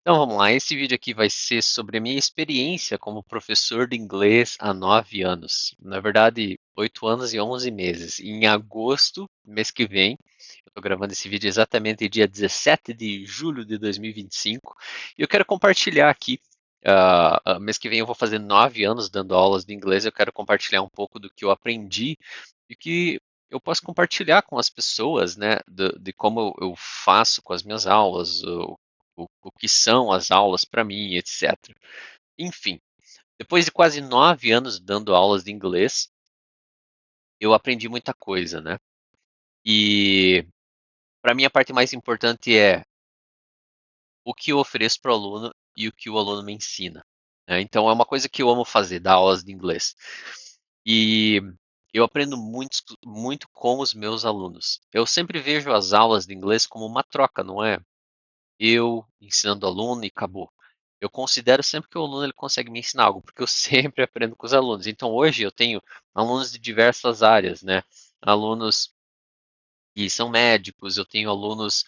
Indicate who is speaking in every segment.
Speaker 1: Então vamos lá, esse vídeo aqui vai ser sobre a minha experiência como professor de inglês há 9 anos. Na verdade, 8 anos e 11 meses. Em agosto, mês que vem, eu estou gravando esse vídeo exatamente dia 17 de julho de 2025, e eu quero compartilhar aqui. Mês que vem eu vou fazer 9 anos dando aulas de inglês. Eu quero compartilhar um pouco do que eu aprendi e que eu posso compartilhar com as pessoas, né, de como eu faço com as minhas aulas, o que são as aulas para mim, etc. Enfim, depois de quase 9 anos dando aulas de inglês, eu aprendi muita coisa, né? E para mim a parte mais importante é o que eu ofereço para o aluno e o que o aluno me ensina, né? Então é uma coisa que eu amo fazer, dar aulas de inglês. E eu aprendo muito com os meus alunos. Eu sempre vejo as aulas de inglês como uma troca, não é? Eu ensinando o aluno e acabou. Eu considero sempre que o aluno ele consegue me ensinar algo, porque eu sempre aprendo com os alunos. Então hoje eu tenho alunos de diversas áreas, né? Alunos que são médicos, eu tenho alunos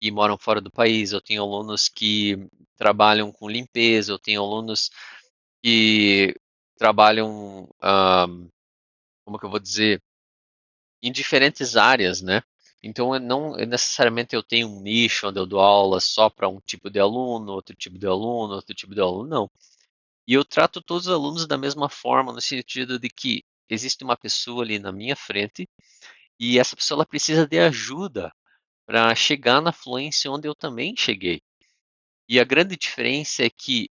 Speaker 1: que moram fora do país, eu tenho alunos que trabalham com limpeza, eu tenho alunos que trabalham, como que eu vou dizer, em diferentes áreas, né? Então, não necessariamente eu tenho um nicho onde eu dou aula só para um tipo de aluno, outro tipo de aluno, outro tipo de aluno, não. E eu trato todos os alunos da mesma forma, no sentido de que existe uma pessoa ali na minha frente e essa pessoa ela precisa de ajuda para chegar na fluência onde eu também cheguei. E a grande diferença é que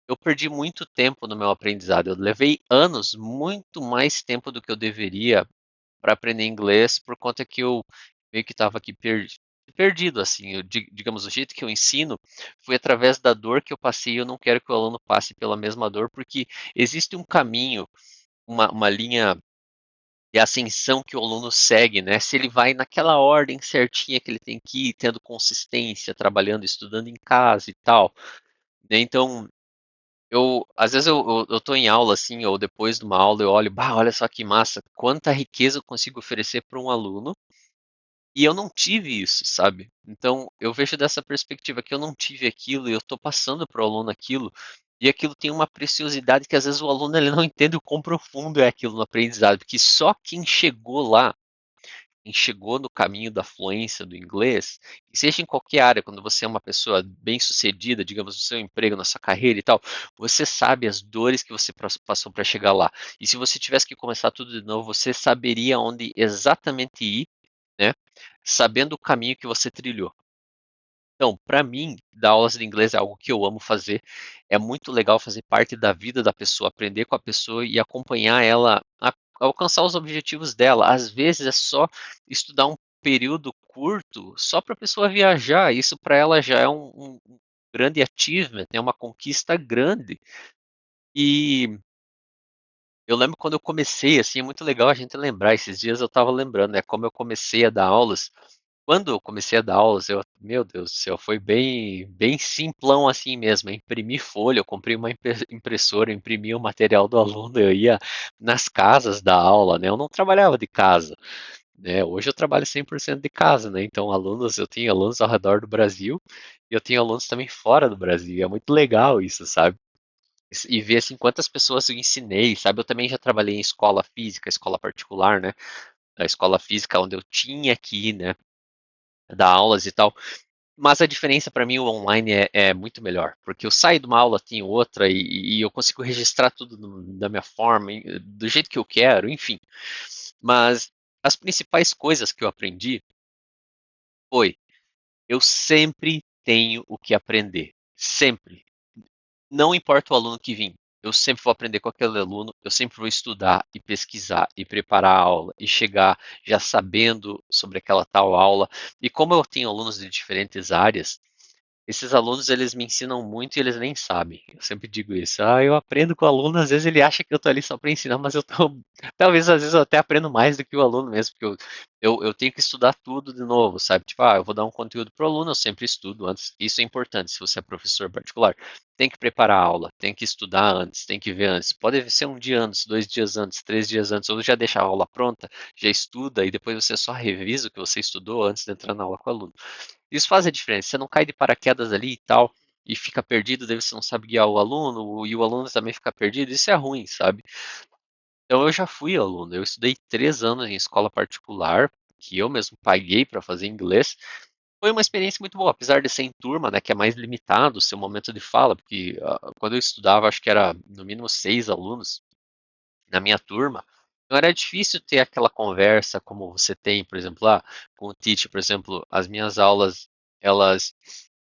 Speaker 1: eu perdi muito tempo no meu aprendizado. Eu levei anos, muito mais tempo do que eu deveria para aprender inglês, por conta que eu meio que estava aqui perdido, assim. Digamos, o jeito que eu ensino foi através da dor que eu passei. Eu não quero que o aluno passe pela mesma dor, porque existe um caminho, uma linha de ascensão que o aluno segue, né? Se ele vai naquela ordem certinha que ele tem que ir, tendo consistência, trabalhando, estudando em casa e tal, né? Então, às vezes eu tô em aula assim, ou depois de uma aula eu olho, bah, olha só que massa, quanta riqueza eu consigo oferecer para um aluno, e eu não tive isso, sabe? Então eu vejo dessa perspectiva que eu não tive aquilo e eu tô passando para o aluno aquilo, e aquilo tem uma preciosidade que às vezes o aluno ele não entende o quão profundo é aquilo no aprendizado, porque só quem chegou lá, chegou no caminho da fluência do inglês, e seja em qualquer área, quando você é uma pessoa bem-sucedida, digamos, no seu emprego, na sua carreira e tal, você sabe as dores que você passou para chegar lá. E se você tivesse que começar tudo de novo, você saberia onde exatamente ir, né? Sabendo o caminho que você trilhou. Então, para mim, dar aulas de inglês é algo que eu amo fazer. É muito legal fazer parte da vida da pessoa, aprender com a pessoa e acompanhar ela a alcançar os objetivos dela. Às vezes é só estudar um período curto só para a pessoa viajar. Isso para ela já é um grande achievement, é uma conquista grande. E eu lembro quando eu comecei, assim, é muito legal a gente lembrar. Esses dias eu estava lembrando, né, como eu comecei a dar aulas. Quando eu comecei a dar aulas, meu Deus do céu, foi bem simplão assim mesmo. Eu imprimi folha, eu comprei uma impressora, eu imprimi o material do aluno, eu ia nas casas da aula, né? Eu não trabalhava de casa, né? Hoje eu trabalho 100% de casa, né? Então, eu tenho alunos ao redor do Brasil e eu tenho alunos também fora do Brasil. É muito legal isso, sabe? E ver assim quantas pessoas eu ensinei, sabe? Eu também já trabalhei em escola física, escola particular, né? A escola física onde eu tinha que ir, né? Dar aulas e tal. Mas a diferença para mim, o online é muito melhor, porque eu saio de uma aula, tenho outra e eu consigo registrar tudo da minha forma, do jeito que eu quero, enfim. Mas as principais coisas que eu aprendi foi, eu sempre tenho o que aprender, sempre. Não importa o aluno que vim, eu sempre vou aprender com aquele aluno, eu sempre vou estudar e pesquisar e preparar a aula e chegar já sabendo sobre aquela tal aula. E como eu tenho alunos de diferentes áreas, esses alunos, eles me ensinam muito e eles nem sabem. Eu sempre digo isso. Ah, eu aprendo com o aluno, às vezes ele acha que eu tô ali só para ensinar, mas eu tô. Talvez às vezes eu até aprendo mais do que o aluno mesmo, porque eu tenho que estudar tudo de novo, sabe? Tipo, eu vou dar um conteúdo pro aluno, eu sempre estudo antes. Isso é importante se você é professor particular. Tem que preparar a aula, tem que estudar antes, tem que ver antes. Pode ser um dia antes, 2 dias antes, 3 dias antes, ou já deixa a aula pronta, já estuda e depois você só revisa o que você estudou antes de entrar na aula com o aluno. Isso faz a diferença. Você não cai de paraquedas ali e tal. e fica perdido, daí você não sabe guiar o aluno, e o aluno também fica perdido, isso é ruim, sabe? Então eu já fui aluno, eu estudei 3 anos em escola particular, que eu mesmo paguei para fazer inglês. Foi uma experiência muito boa, apesar de ser em turma, né, que é mais limitado o seu momento de fala, porque quando eu estudava, acho que era no mínimo 6 alunos na minha turma. Então era difícil ter aquela conversa como você tem, por exemplo, lá com o teacher, por exemplo, as minhas aulas, elas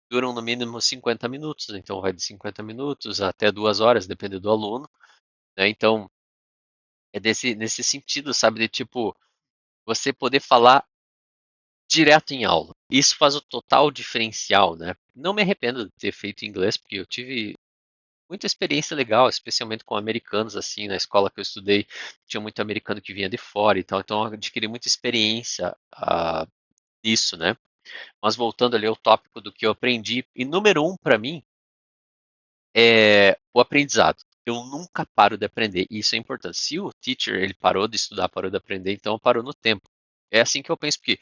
Speaker 1: duram no mínimo 50 minutos, então vai de 50 minutos até 2 horas, depende do aluno, né? Então é nesse sentido, sabe, de tipo, você poder falar direto em aula. Isso faz o total diferencial, né? Não me arrependo de ter feito inglês, porque eu tive muita experiência legal, especialmente com americanos, assim, na escola que eu estudei, tinha muito americano que vinha de fora e tal, então eu adquiri muita experiência nisso, né? Mas voltando ali ao tópico do que eu aprendi, e número um para mim é o aprendizado. Eu nunca paro de aprender, e isso é importante. Se o teacher ele parou de estudar, parou de aprender, então parou no tempo. É assim que eu penso, porque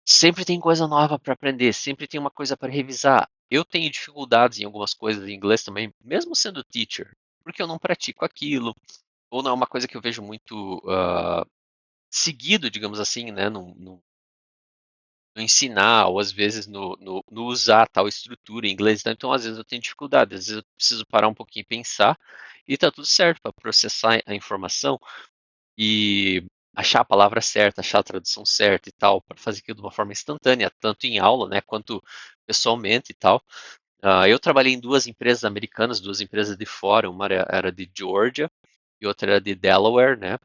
Speaker 1: sempre tem coisa nova para aprender, sempre tem uma coisa para revisar. Eu tenho dificuldades em algumas coisas em inglês também, mesmo sendo teacher, porque eu não pratico aquilo, ou não é uma coisa que eu vejo muito seguido, digamos assim, né, no ensinar, ou às vezes no usar tal estrutura em inglês. Então, às vezes eu tenho dificuldade, às vezes eu preciso parar um pouquinho e pensar, e tá tudo certo para processar a informação e achar a palavra certa, achar a tradução certa e tal, para fazer aquilo de uma forma instantânea, tanto em aula, né, quanto pessoalmente e tal. Eu trabalhei em 2 empresas americanas, 2 empresas de fora, uma era de Georgia e outra era de Delaware, né?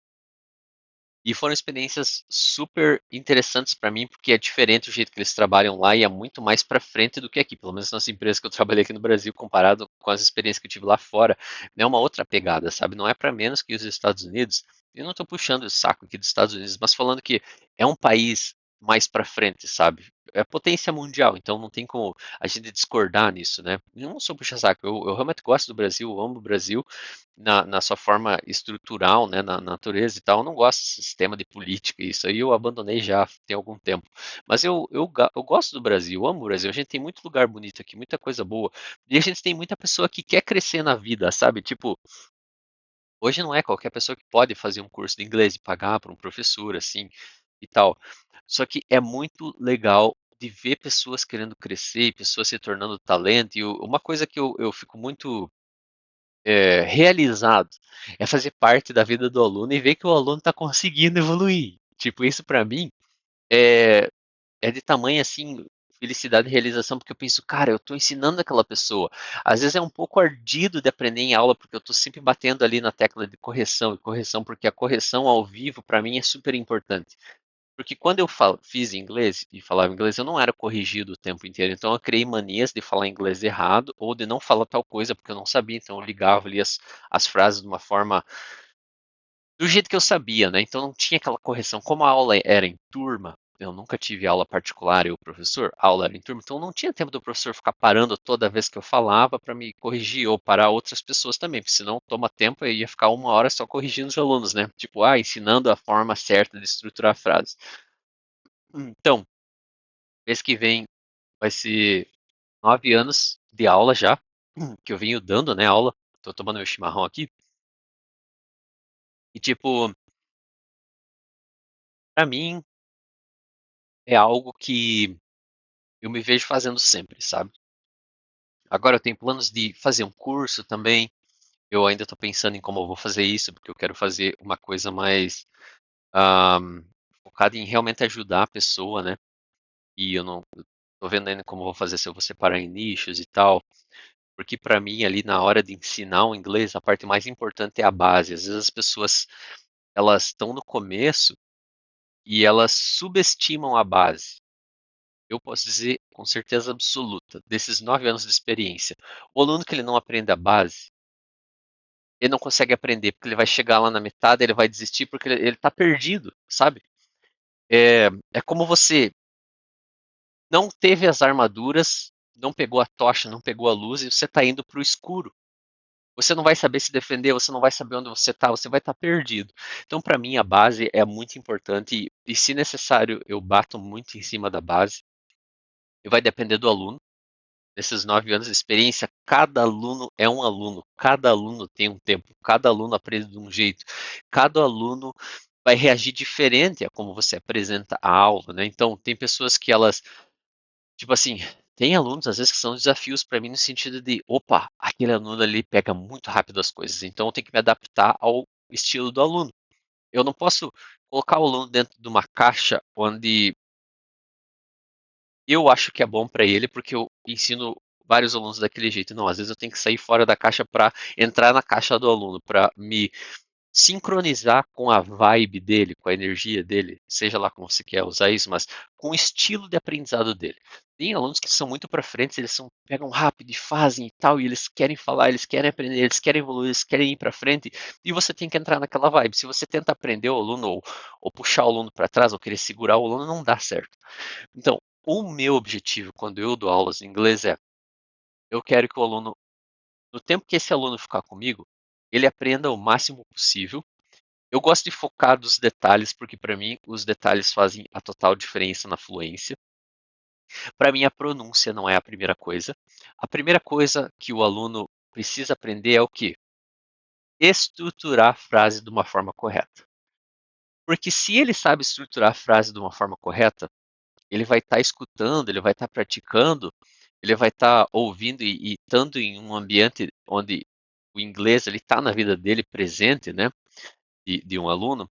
Speaker 1: E foram experiências super interessantes para mim, porque é diferente o jeito que eles trabalham lá e é muito mais para frente do que aqui. Pelo menos nas empresas que eu trabalhei aqui no Brasil, comparado com as experiências que eu tive lá fora, é uma outra pegada, sabe? Não é para menos que os Estados Unidos. Eu não estou puxando o saco aqui dos Estados Unidos, mas falando que é um país mais para frente, sabe? É potência mundial, então não tem como a gente discordar nisso, né? Eu não sou puxa-saco, eu realmente gosto do Brasil, eu amo o Brasil, na sua forma estrutural, né, na natureza e tal. Eu não gosto desse sistema de política, isso aí eu abandonei já tem algum tempo. Mas eu gosto do Brasil, eu amo o Brasil. A gente tem muito lugar bonito aqui, muita coisa boa. E a gente tem muita pessoa que quer crescer na vida, sabe? Tipo, hoje não é qualquer pessoa que pode fazer um curso de inglês e pagar para um professor, assim, e tal. Só que é muito legal de ver pessoas querendo crescer, e pessoas se tornando talento. E uma coisa que eu fico muito realizado é fazer parte da vida do aluno e ver que o aluno está conseguindo evoluir. Tipo, isso para mim é, é de tamanho assim, felicidade e realização, porque eu penso, cara, eu estou ensinando aquela pessoa. Às vezes é um pouco ardido de aprender em aula, porque eu estou sempre batendo ali na tecla de correção e correção, porque a correção ao vivo para mim é super importante. Porque quando eu fiz inglês e falava inglês, eu não era corrigido o tempo inteiro. Então eu criei manias de falar inglês errado ou de não falar tal coisa porque eu não sabia. Então eu ligava ali as frases de uma forma do jeito que eu sabia, né? Então não tinha aquela correção. Como a aula era em turma, eu nunca tive aula particular e o professor, a aula era em turma, então não tinha tempo do professor ficar parando toda vez que eu falava para me corrigir ou parar outras pessoas também, porque senão toma tempo e ia ficar 1 hora só corrigindo os alunos, né? Tipo, ensinando a forma certa de estruturar a frase. Então, mês que vem vai ser 9 anos de aula já, que eu venho dando, né, aula. Tô tomando meu chimarrão aqui. E, tipo, pra mim é algo que eu me vejo fazendo sempre, sabe? Agora eu tenho planos de fazer um curso também. Eu ainda tô pensando em como eu vou fazer isso, porque eu quero fazer uma coisa mais ahm, focada em realmente ajudar a pessoa, né? E eu não eu tô vendo ainda como eu vou fazer, se eu vou separar em nichos e tal. Porque para mim ali na hora de ensinar o inglês, a parte mais importante é a base. Às vezes as pessoas elas estão no começo e elas subestimam a base. Eu posso dizer com certeza absoluta, desses 9 anos de experiência, o aluno que ele não aprende a base, ele não consegue aprender, porque ele vai chegar lá na metade, ele vai desistir porque ele está perdido, sabe? É como você não teve as armaduras, não pegou a tocha, não pegou a luz e você está indo para o escuro. Você não vai saber se defender, você não vai saber onde você está, você vai estar perdido. Então, para mim, a base é muito importante e, se necessário, eu bato muito em cima da base. E vai depender do aluno. nesses 9 anos de experiência, cada aluno é um aluno, cada aluno tem um tempo, cada aluno aprende de um jeito, cada aluno vai reagir diferente a como você apresenta a aula, né? Então, tem pessoas que elas, tipo assim, tem alunos às vezes que são desafios para mim no sentido de, opa, aquele aluno ali pega muito rápido as coisas, então eu tenho que me adaptar ao estilo do aluno. Eu não posso colocar o aluno dentro de uma caixa onde eu acho que é bom para ele, porque eu ensino vários alunos daquele jeito. Não, às vezes eu tenho que sair fora da caixa para entrar na caixa do aluno, para me sincronizar com a vibe dele, com a energia dele, seja lá como você quer usar isso, mas com o estilo de aprendizado dele. Tem alunos que são muito para frente, eles pegam rápido e fazem e tal, e eles querem falar, eles querem aprender, eles querem evoluir, eles querem ir para frente, e você tem que entrar naquela vibe. Se você tenta aprender o aluno ou puxar o aluno para trás, ou querer segurar o aluno, não dá certo. Então, o meu objetivo quando eu dou aulas de inglês é, eu quero que o aluno, no tempo que esse aluno ficar comigo, ele aprenda o máximo possível. Eu gosto de focar nos detalhes, porque para mim os detalhes fazem a total diferença na fluência. Para mim a pronúncia não é a primeira coisa. A primeira coisa que o aluno precisa aprender é o quê? Estruturar a frase de uma forma correta. Porque se ele sabe estruturar a frase de uma forma correta, ele vai estar escutando, ele vai estar praticando, ele vai estar ouvindo e estando em um ambiente onde o inglês ele está na vida dele presente, né, de um aluno,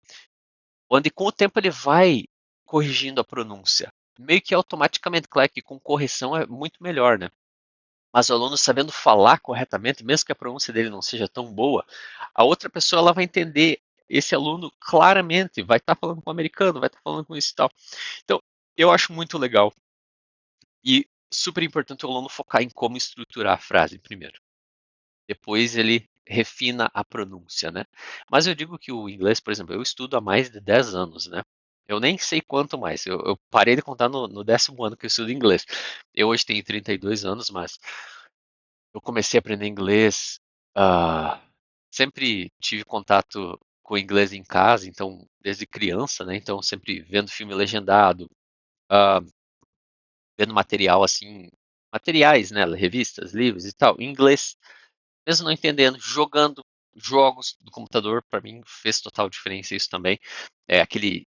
Speaker 1: onde com o tempo ele vai corrigindo a pronúncia, meio que automaticamente, claro que com correção é muito melhor, né? Mas o aluno sabendo falar corretamente, mesmo que a pronúncia dele não seja tão boa, a outra pessoa ela vai entender esse aluno claramente, vai estar falando com o americano, vai estar falando com isso e tal. Então, eu acho muito legal e super importante o aluno focar em como estruturar a frase primeiro. Depois ele refina a pronúncia, né? Mas eu digo que o inglês, por exemplo, eu estudo há mais de 10 anos, né? Eu nem sei quanto mais. Eu parei de contar no 10º ano que eu estudo inglês. Eu hoje tenho 32 anos, mas eu comecei a aprender inglês. ah, Sempre tive contato com inglês em casa, então desde criança, né? Então sempre vendo filme legendado, ah, vendo material assim, materiais, né? Revistas, livros e tal, em inglês. Mesmo não entendendo, jogando jogos do computador, para mim fez total diferença isso também. É aquele,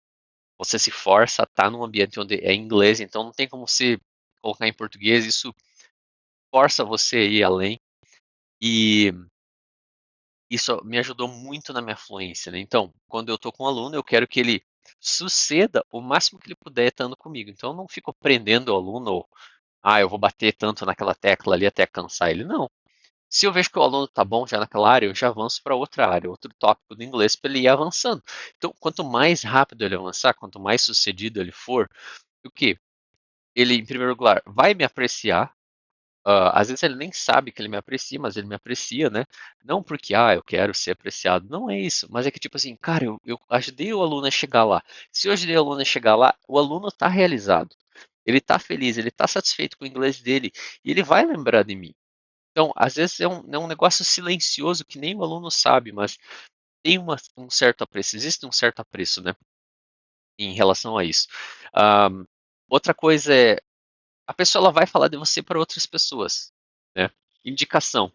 Speaker 1: você se força a estar num ambiente onde é inglês, então não tem como você colocar em português, isso força você a ir além. E isso me ajudou muito na minha fluência, né? Então, quando eu estou com um aluno, eu quero que ele suceda o máximo que ele puder estando comigo. Então, eu não fico prendendo o aluno, ou, eu vou bater tanto naquela tecla ali até cansar ele. Não. Se eu vejo que o aluno está bom já naquela área, eu já avanço para outra área, outro tópico do inglês para ele ir avançando. Então, quanto mais rápido ele avançar, quanto mais sucedido ele for, o que? Ele, em primeiro lugar, vai me apreciar. Às vezes ele nem sabe que ele me aprecia, mas ele me aprecia, né? Não porque, eu quero ser apreciado. Não é isso. Mas é que, tipo assim, cara, eu ajudei o aluno a chegar lá. Se eu ajudei o aluno a chegar lá, o aluno está realizado. Ele está feliz, ele está satisfeito com o inglês dele e ele vai lembrar de mim. Então, às vezes é um negócio silencioso que nem o aluno sabe, mas tem um certo apreço, existe um certo apreço, né, em relação a isso. Um, Outra coisa é, a pessoa ela vai falar de você para outras pessoas, né? Indicação.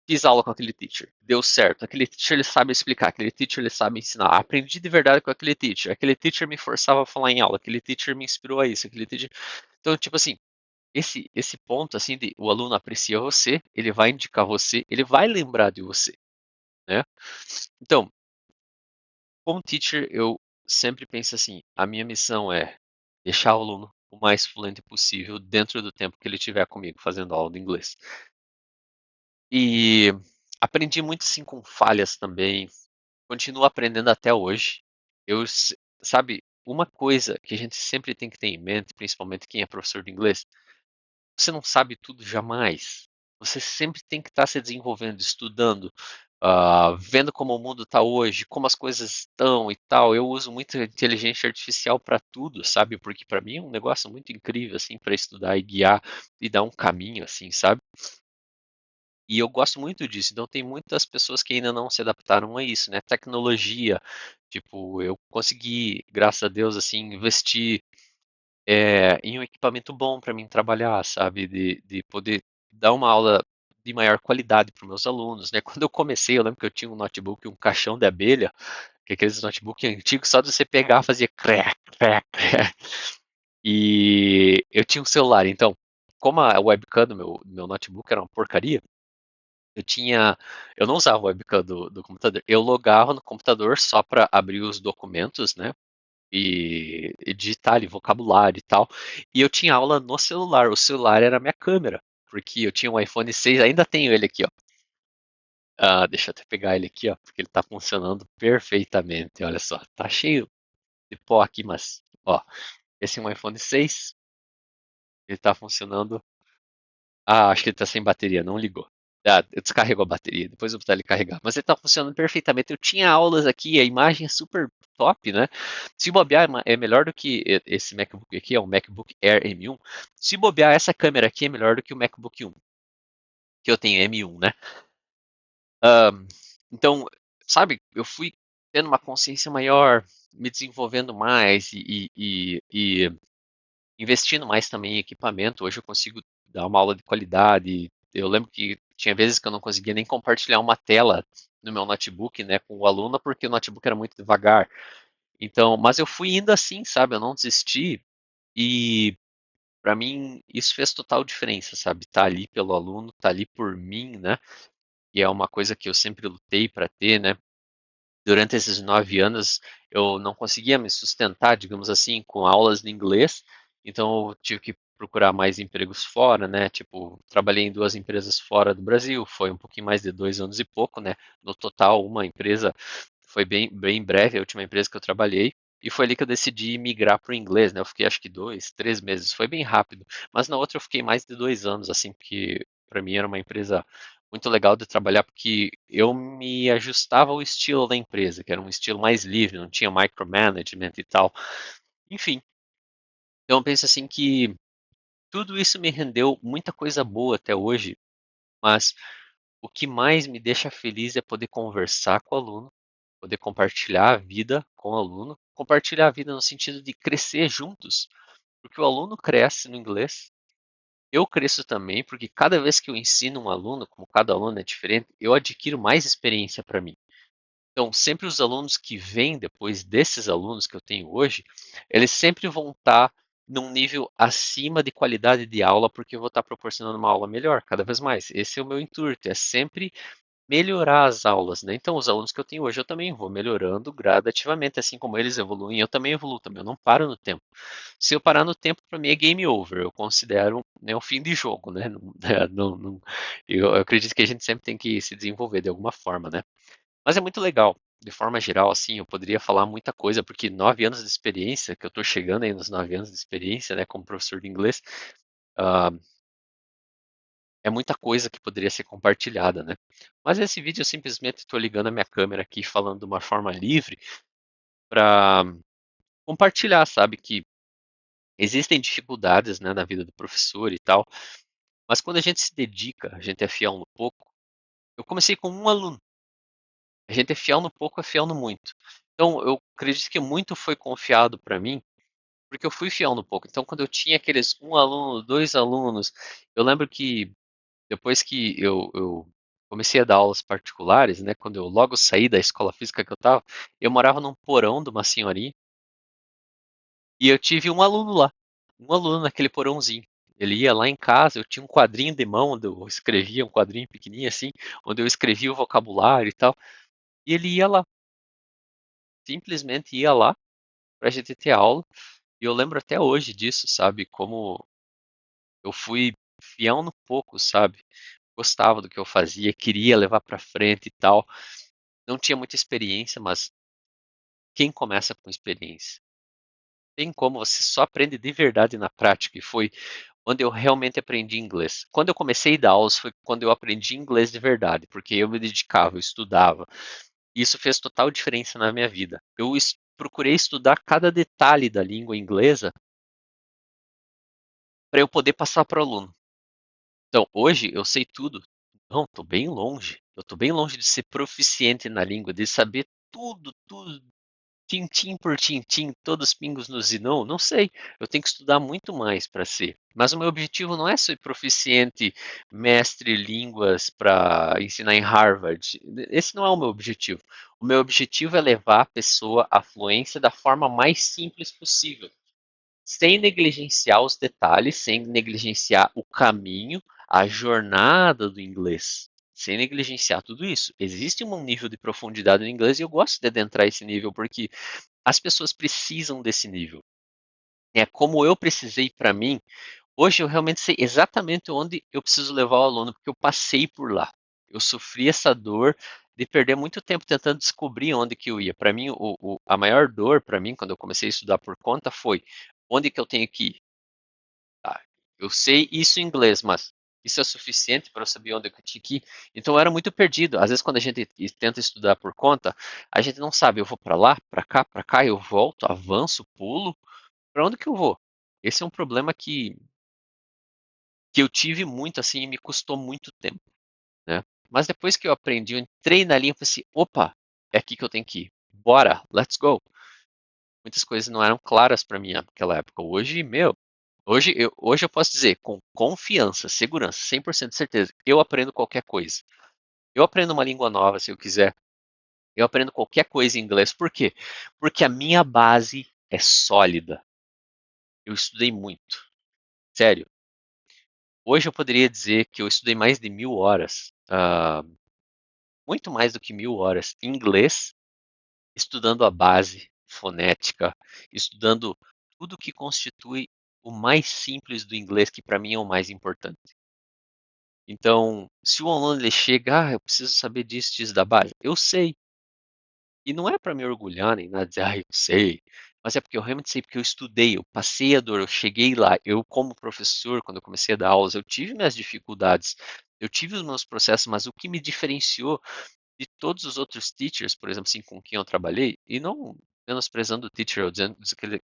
Speaker 1: Fiz aula com aquele teacher, deu certo. Aquele teacher ele sabe explicar, aquele teacher ele sabe ensinar. Aprendi de verdade com aquele teacher me forçava a falar em aula, aquele teacher me inspirou a isso, aquele teacher. Então, tipo assim, esse ponto assim de o aluno aprecia você, ele vai indicar você, ele vai lembrar de você, né? Então, como teacher, eu sempre penso assim, a minha missão é deixar o aluno o mais fluente possível dentro do tempo que ele tiver comigo fazendo aula de inglês. E aprendi muito assim com falhas também, continuo aprendendo até hoje. Sabe, uma coisa que a gente sempre tem que ter em mente, principalmente quem é professor de inglês, você não sabe tudo jamais. Você sempre tem que estar se desenvolvendo, estudando, vendo como o mundo está hoje, como as coisas estão e tal. Eu uso muito a inteligência artificial para tudo, sabe? Porque para mim é um negócio muito incrível assim para estudar e guiar e dar um caminho assim, sabe? E eu gosto muito disso. Então tem muitas pessoas que ainda não se adaptaram a isso, né? Tecnologia, tipo, eu consegui, graças a Deus, assim, investir em um equipamento bom para mim trabalhar, sabe? De poder dar uma aula de maior qualidade para os meus alunos, né? Quando eu comecei, eu lembro que eu tinha um notebook, um caixão de abelha, que é aqueles notebook antigos, só de você pegar fazia crack, crack, crack. E eu tinha um celular, então, como a webcam do meu notebook era uma porcaria, eu tinha, eu não usava a webcam do computador, eu logava no computador só para abrir os documentos, né? E digitar ali, vocabulário e tal. E eu tinha aula no celular, o celular era a minha câmera, porque eu tinha um iPhone 6, ainda tenho ele aqui, ó. Deixa eu até pegar ele aqui, ó, porque ele tá funcionando perfeitamente, olha só. Tá cheio de pó aqui, mas, ó, esse é um iPhone 6, ele tá funcionando. Acho que ele tá sem bateria, não ligou. Eu descarrego a bateria, depois eu vou botar ele carregar. Mas ele tá funcionando perfeitamente. Eu tinha aulas aqui, a imagem é super top, né? Se bobear, é melhor do que esse MacBook aqui, é um MacBook Air M1. Se bobear, essa câmera aqui é melhor do que o MacBook 1, que eu tenho M1, né? Então, sabe, eu fui tendo uma consciência maior, me desenvolvendo mais e investindo mais também em equipamento. Hoje eu consigo dar uma aula de qualidade. Eu lembro que tinha vezes que eu não conseguia nem compartilhar uma tela no meu notebook, né, com o aluno, porque o notebook era muito devagar. Então, mas eu fui indo assim, sabe? Eu não desisti e para mim isso fez total diferença, sabe? Tá ali pelo aluno, tá ali por mim, né? E é uma coisa que eu sempre lutei para ter, né? Durante esses 9 anos eu não conseguia me sustentar, digamos assim, com aulas de inglês, então eu tive que procurar mais empregos fora, né? Tipo, trabalhei em 2 empresas fora do Brasil, foi um pouquinho mais de 2 anos e pouco, né? No total, uma empresa foi bem breve, a última empresa que eu trabalhei, e foi ali que eu decidi migrar para o inglês, né? Eu fiquei acho que 2, 3 meses, foi bem rápido, mas na outra eu fiquei mais de 2 anos, assim, porque para mim era uma empresa muito legal de trabalhar porque eu me ajustava ao estilo da empresa, que era um estilo mais livre, não tinha micromanagement e tal. Enfim, então eu penso assim que tudo isso me rendeu muita coisa boa até hoje, mas o que mais me deixa feliz é poder conversar com o aluno, poder compartilhar a vida com o aluno, compartilhar a vida no sentido de crescer juntos, porque o aluno cresce no inglês. Eu cresço também, porque cada vez que eu ensino um aluno, como cada aluno é diferente, eu adquiro mais experiência para mim. Então, sempre os alunos que vêm depois desses alunos que eu tenho hoje, eles sempre vão estar num nível acima de qualidade de aula, porque eu vou estar proporcionando uma aula melhor, cada vez mais. Esse é o meu intuito, é sempre melhorar as aulas, né? Então, os alunos que eu tenho hoje, eu também vou melhorando gradativamente, assim como eles evoluem, eu também evoluo também, eu não paro no tempo. Se eu parar no tempo, para mim é game over, eu considero, né, o fim de jogo, né? Eu acredito que a gente sempre tem que se desenvolver de alguma forma, né? Mas é muito legal. De forma geral, assim, eu poderia falar muita coisa, porque 9 anos de experiência, que eu estou chegando aí nos 9 anos de experiência, né, como professor de inglês, ah, é muita coisa que poderia ser compartilhada, né? Mas esse vídeo eu simplesmente estou ligando a minha câmera aqui, falando de uma forma livre, para compartilhar, sabe, que existem dificuldades, né, na vida do professor e tal, mas quando a gente se dedica, a gente é fiel no pouco. Eu comecei com um aluno. A gente é fiel no pouco, é fiel no muito. Então, eu acredito que muito foi confiado para mim, porque eu fui fiel no pouco. Então, quando eu tinha aqueles um aluno, 2 alunos, eu lembro que depois que eu comecei a dar aulas particulares, né, quando eu logo saí da escola física que eu estava, eu morava num porão de uma senhorinha e eu tive um aluno naquele porãozinho. Ele ia lá em casa, eu tinha um quadrinho de mão onde eu escrevia, um quadrinho pequenininho assim, onde eu escrevia o vocabulário e tal, e ele ia lá, simplesmente ia lá pra gente ter aula. E eu lembro até hoje disso, sabe? Como eu fui fiel no pouco, sabe? Gostava do que eu fazia, queria levar pra frente e tal. Não tinha muita experiência, mas quem começa com experiência? Tem como, você só aprende de verdade na prática. E foi onde eu realmente aprendi inglês. Quando eu comecei a dar aulas foi quando eu aprendi inglês de verdade, porque eu me dedicava, eu estudava. E isso fez total diferença na minha vida. Eu procurei estudar cada detalhe da língua inglesa para eu poder passar para o aluno. Então, hoje eu sei tudo. Não, estou bem longe. Eu estou bem longe de ser proficiente na língua, de saber tudo, tudo tintim por tintim, todos os pingos nos i, não sei. Eu tenho que estudar muito mais para ser. Mas o meu objetivo não é ser proficiente, mestre em línguas para ensinar em Harvard. Esse não é o meu objetivo. O meu objetivo é levar a pessoa à fluência da forma mais simples possível, sem negligenciar os detalhes, sem negligenciar o caminho, a jornada do inglês, sem negligenciar tudo isso. Existe um nível de profundidade no inglês e eu gosto de adentrar esse nível porque as pessoas precisam desse nível. É como eu precisei para mim. Hoje eu realmente sei exatamente onde eu preciso levar o aluno, porque eu passei por lá. Eu sofri essa dor de perder muito tempo tentando descobrir onde que eu ia. Para mim, a maior dor para mim, quando eu comecei a estudar por conta, foi onde que eu tenho que ir. Tá, eu sei isso em inglês, mas isso é suficiente para eu saber onde eu tinha que ir? Então eu era muito perdido. Às vezes, quando a gente tenta estudar por conta, a gente não sabe. Eu vou para cá, eu volto, avanço, pulo. Para onde que eu vou? Esse é um problema que eu tive muito assim e me custou muito tempo, né? Mas depois que eu aprendi, eu entrei na linha e falei assim, opa, é aqui que eu tenho que ir. Bora, let's go. Muitas coisas não eram claras para mim naquela época. Hoje, meu, hoje eu posso dizer com confiança, segurança, 100% de certeza, eu aprendo qualquer coisa. Eu aprendo uma língua nova se eu quiser. Eu aprendo qualquer coisa em inglês. Por quê? Porque a minha base é sólida. Eu estudei muito. Sério. Hoje eu poderia dizer que eu estudei mais de 1000 horas. Muito mais do que 1000 horas em inglês, estudando a base fonética, estudando tudo que constitui o mais simples do inglês, que para mim é o mais importante. Então, se o aluno ele chega, eu preciso saber disso da base, eu sei. E não é para me orgulhar nem nada, dizer, eu sei. Mas é porque eu realmente sei, porque eu estudei, eu passei a dor, eu cheguei lá. Eu, como professor, quando eu comecei a dar aulas, eu tive minhas dificuldades, eu tive os meus processos, mas o que me diferenciou de todos os outros teachers, por exemplo, assim, com quem eu trabalhei, e não menosprezando o teacher ou dizendo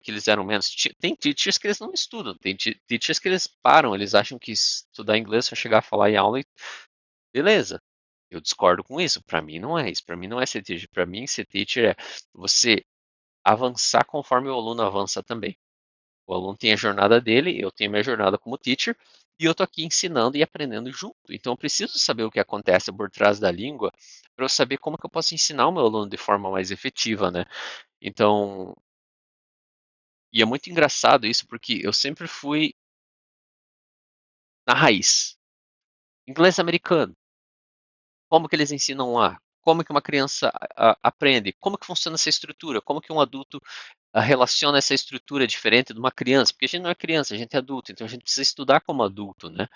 Speaker 1: que eles eram menos. Tem teachers que eles não estudam, tem teachers que eles param, eles acham que estudar inglês é só chegar a falar em aula e beleza. Eu discordo com isso. Para mim não é isso. Para mim não é ser teacher. Para mim ser teacher é você avançar conforme o aluno avança também. O aluno tem a jornada dele, eu tenho a minha jornada como teacher, e eu estou aqui ensinando e aprendendo junto. Então eu preciso saber o que acontece por trás da língua para eu saber como que eu posso ensinar o meu aluno de forma mais efetiva, né? Então, e é muito engraçado isso porque eu sempre fui na raiz. Inglês americano. Como que eles ensinam lá? Como que uma criança aprende? Como que funciona essa estrutura? Como que um adulto relaciona essa estrutura diferente de uma criança? Porque a gente não é criança, a gente é adulto, então a gente precisa estudar como adulto, né?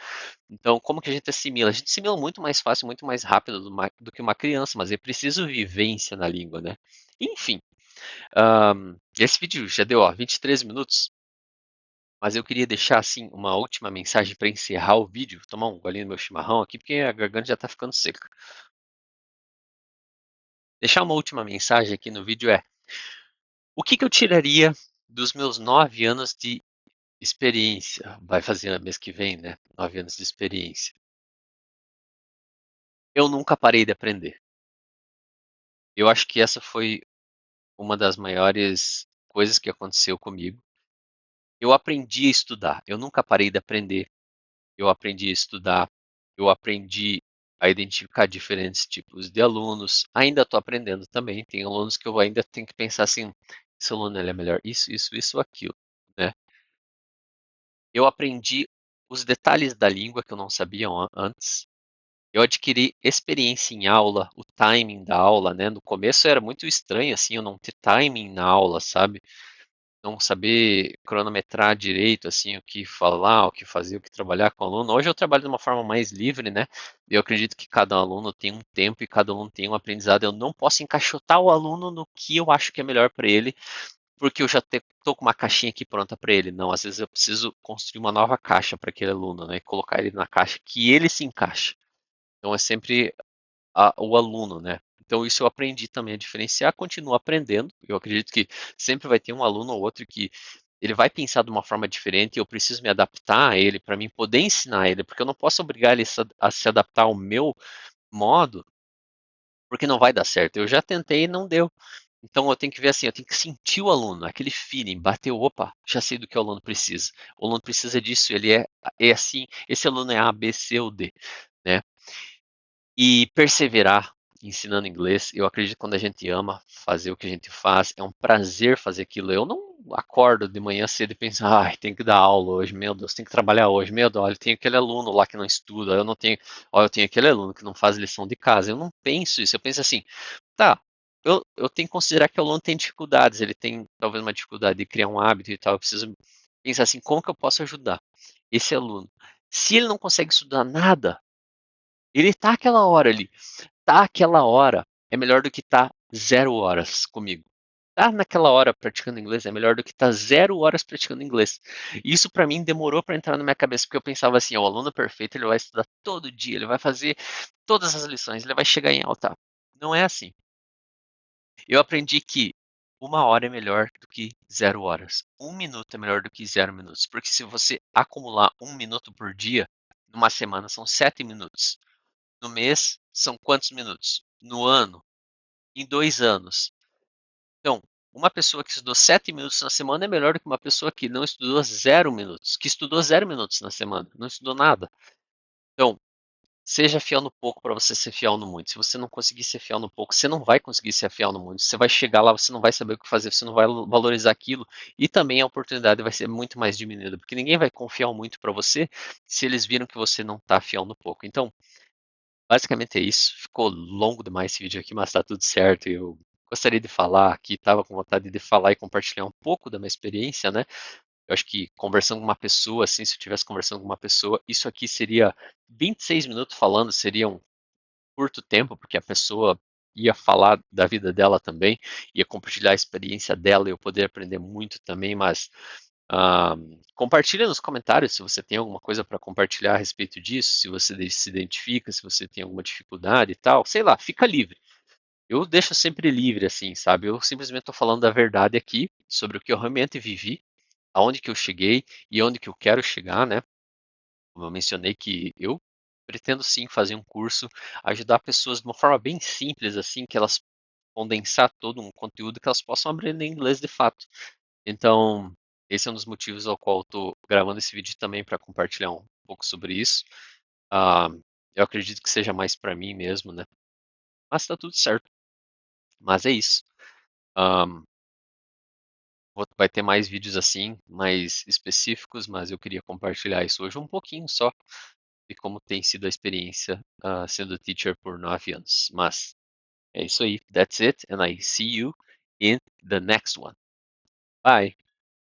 Speaker 1: Então, como que a gente assimila? A gente assimila muito mais fácil, muito mais rápido do que uma criança, mas é preciso vivência na língua, né? Enfim, esse vídeo já deu 23 minutos, mas eu queria deixar assim uma última mensagem para encerrar o vídeo. Vou tomar um golinho do meu chimarrão aqui, porque a garganta já está ficando seca. Deixar uma última mensagem aqui no vídeo é: o que eu tiraria dos meus 9 anos de experiência? Vai fazer mês que vem, né? 9 anos de experiência. Eu nunca parei de aprender. Eu acho que essa foi uma das maiores coisas que aconteceu comigo. Eu aprendi a estudar. Eu nunca parei de aprender. Eu aprendi a estudar. Eu aprendi a identificar diferentes tipos de alunos. Ainda estou aprendendo também. Tem alunos que eu ainda tenho que pensar assim: esse aluno ele é melhor isso, aquilo, né? Eu aprendi os detalhes da língua que eu não sabia antes. Eu adquiri experiência em aula, o timing da aula, né? No começo era muito estranho, assim, eu não ter timing na aula, sabe? Não saber cronometrar direito, assim, o que falar, o que fazer, o que trabalhar com o aluno. Hoje eu trabalho de uma forma mais livre, né? Eu acredito que cada aluno tem um tempo e cada aluno tem um aprendizado. Eu não posso encaixotar o aluno no que eu acho que é melhor para ele, porque eu já estou com uma caixinha aqui pronta para ele. Não, às vezes eu preciso construir uma nova caixa para aquele aluno, né? Colocar ele na caixa que ele se encaixa. Então é sempre o aluno, né? Então isso eu aprendi também a diferenciar, continuo aprendendo. Eu acredito que sempre vai ter um aluno ou outro que ele vai pensar de uma forma diferente e eu preciso me adaptar a ele para mim poder ensinar ele, porque eu não posso obrigar ele a se adaptar ao meu modo, porque não vai dar certo. Eu já tentei e não deu. Então eu tenho que ver assim, eu tenho que sentir o aluno, aquele feeling, bateu, opa, já sei do que o aluno precisa. O aluno precisa disso, ele é assim, esse aluno é A, B, C ou D, né? E perseverar ensinando inglês, eu acredito que quando a gente ama fazer o que a gente faz, é um prazer fazer aquilo. Eu não acordo de manhã cedo e penso, ai, tem que dar aula hoje, meu Deus, tem que trabalhar hoje, meu Deus, olha, tem aquele aluno lá que não estuda, eu não tenho, olha, eu tenho aquele aluno que não faz lição de casa. Eu não penso isso, eu penso assim, tá, eu tenho que considerar que o aluno tem dificuldades, ele tem talvez uma dificuldade de criar um hábito e tal, eu preciso pensar assim, como que eu posso ajudar esse aluno? Se ele não consegue estudar nada, ele tá aquela hora ali, tá aquela hora é melhor do que tá 0 horas comigo. Tá naquela hora praticando inglês é melhor do que tá 0 horas praticando inglês. Isso para mim demorou para entrar na minha cabeça, porque eu pensava assim, ó, o aluno perfeito ele vai estudar todo dia, ele vai fazer todas as lições, ele vai chegar em alta. Não é assim. Eu aprendi que 1 hora é melhor do que 0 horas. 1 minuto é melhor do que 0 minutos. Porque se você acumular 1 minuto por dia, numa semana são 7 minutos. No mês, são quantos minutos? No ano, em 2 anos. Então, uma pessoa que estudou 7 minutos na semana é melhor do que uma pessoa que não estudou 0 minutos, que estudou 0 minutos na semana, não estudou nada. Então, seja fiel no pouco para você ser fiel no muito. Se você não conseguir ser fiel no pouco, você não vai conseguir ser fiel no muito. Você vai chegar lá, você não vai saber o que fazer, você não vai valorizar aquilo e também a oportunidade vai ser muito mais diminuída, porque ninguém vai confiar muito para você se eles viram que você não está fiel no pouco. Então, basicamente é isso. Ficou longo demais esse vídeo aqui, mas tá tudo certo. Eu gostaria de falar aqui, estava com vontade de falar e compartilhar um pouco da minha experiência, né? Eu acho que conversando com uma pessoa, assim, se eu estivesse conversando com uma pessoa, isso aqui seria 26 minutos falando, seria um curto tempo, porque a pessoa ia falar da vida dela também, ia compartilhar a experiência dela e eu poder aprender muito também, mas compartilha nos comentários se você tem alguma coisa para compartilhar a respeito disso, se você se identifica, se você tem alguma dificuldade e tal, sei lá, fica livre. Eu deixo sempre livre, assim, sabe? Eu simplesmente estou falando da verdade aqui, sobre o que eu realmente vivi, aonde que eu cheguei e onde que eu quero chegar, né? Como eu mencionei que eu pretendo sim fazer um curso, ajudar pessoas de uma forma bem simples, assim, que elas condensar todo um conteúdo que elas possam aprender inglês de fato. Então, esse é um dos motivos ao qual eu estou gravando esse vídeo também para compartilhar um pouco sobre isso. Ah, eu acredito que seja mais para mim mesmo, né? Mas está tudo certo. Mas é isso. Ah, vai ter mais vídeos assim, mais específicos, mas eu queria compartilhar isso hoje um pouquinho só de como tem sido a experiência sendo teacher por 9 anos. Mas é isso aí. That's it, and I see you in the next one. Bye.